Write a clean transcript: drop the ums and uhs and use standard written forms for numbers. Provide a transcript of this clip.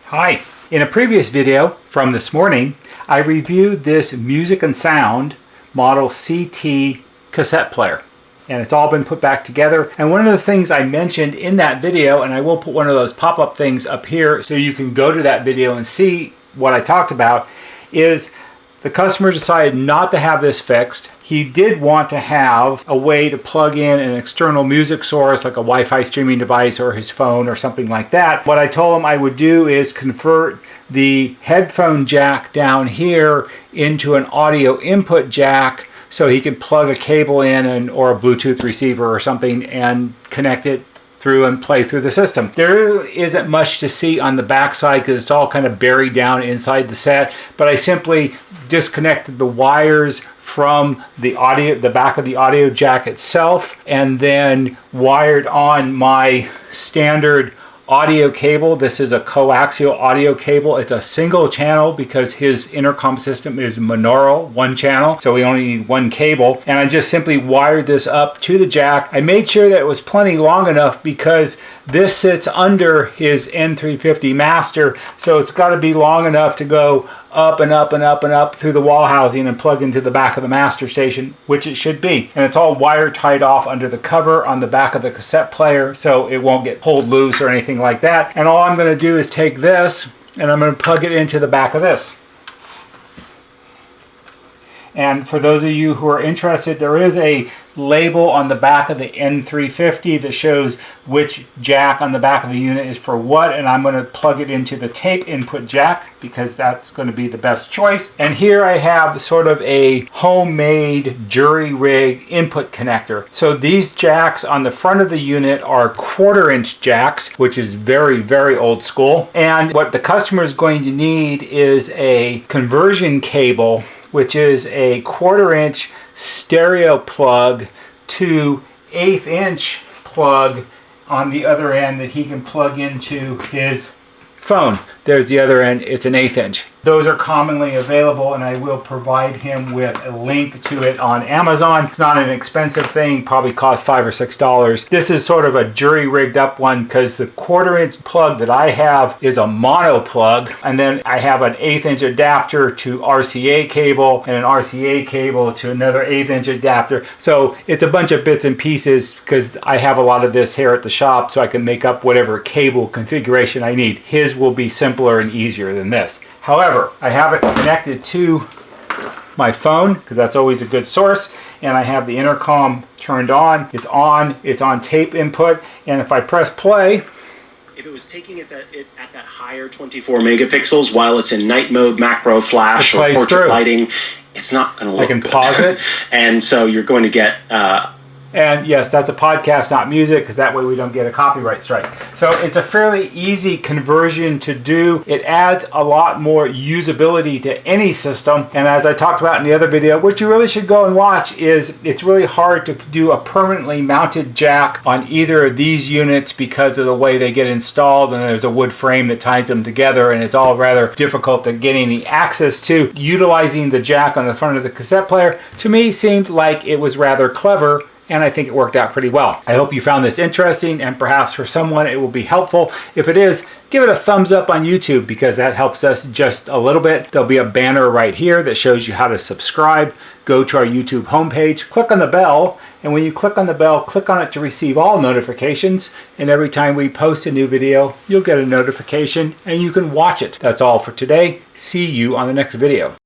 Hi. In a previous video from this morning, I reviewed this music and sound model CT cassette player. And it's all been put back together. And one of the things I mentioned in that video, and I will put one of those pop-up things up here so you can go to that video and see what I talked about, is the customer decided not to have this fixed. He did want to have a way to plug in an external music source like a Wi-Fi streaming device or his phone or something like that. What I told him I would do is convert the headphone jack down here into an audio input jack so he could plug a cable in or a Bluetooth receiver or something and connect it through and play through the system. There isn't much to see on the back side because it's all kind of buried down inside the set, but I simply disconnected the wires from the back of the audio jack itself, and then wired on my standard audio cable. This is a coaxial audio cable. It's a single channel because his intercom system is monaural, one channel, so we only need one cable. And I just simply wired this up to the jack. I made sure that it was plenty long enough because this sits under his N350 master, so it's got to be long enough to go up and up and up and up through the wall housing and plug into the back of the master station, which it should be. And it's all wire tied off under the cover on the back of the cassette player, so it won't get pulled loose or anything like that. And all I'm going to do is take this and I'm going to plug it into the back of this. And for those of you who are interested, there is a label on the back of the N350 that shows which jack on the back of the unit is for what, and I'm going to plug it into the tape input jack because that's going to be the best choice. And here I have sort of a homemade jury rig input connector. So these jacks on the front of the unit are 1/4-inch jacks, which is very, very old school. And what the customer is going to need is a conversion cable, which is a 1/4-inch stereo plug to 1/8-inch plug on the other end that he can plug into his phone. There's the other end, it's an 1/8-inch. Those are commonly available, and I will provide him with a link to it on Amazon. It's not an expensive thing, probably costs $5 or $6. This is sort of a jury rigged up one because the 1/4-inch plug that I have is a mono plug, and then I have an 1/8-inch adapter to RCA cable and an RCA cable to another 1/8-inch adapter. So it's a bunch of bits and pieces because I have a lot of this here at the shop, so I can make up whatever cable configuration I need. His will be simpler and easier than this. However, I have it connected to my phone because that's always a good source, and I have the intercom turned on. It's on tape input, and if I press play, if it was taking it at that higher 24 megapixels while it's in night mode, macro, flash, or portrait lighting, it's not going to look I can good. pause it. And so you're going to get and yes, that's a podcast, not music, because that way we don't get a copyright strike. So it's a fairly easy conversion to do. It adds a lot more usability to any system. And as I talked about in the other video, what you really should go and watch is it's really hard to do a permanently mounted jack on either of these units because of the way they get installed, and there's a wood frame that ties them together, and it's all rather difficult to get any access to. Utilizing the jack on the front of the cassette player, to me, seemed like it was rather clever, and I think it worked out pretty well. I hope you found this interesting, and perhaps for someone it will be helpful. If it is, give it a thumbs up on YouTube because that helps us just a little bit. There'll be a banner right here that shows you how to subscribe. Go to our YouTube homepage, click on the bell, and when you click on the bell, click on it to receive all notifications, and every time we post a new video, you'll get a notification and you can watch it. That's all for today. See you on the next video.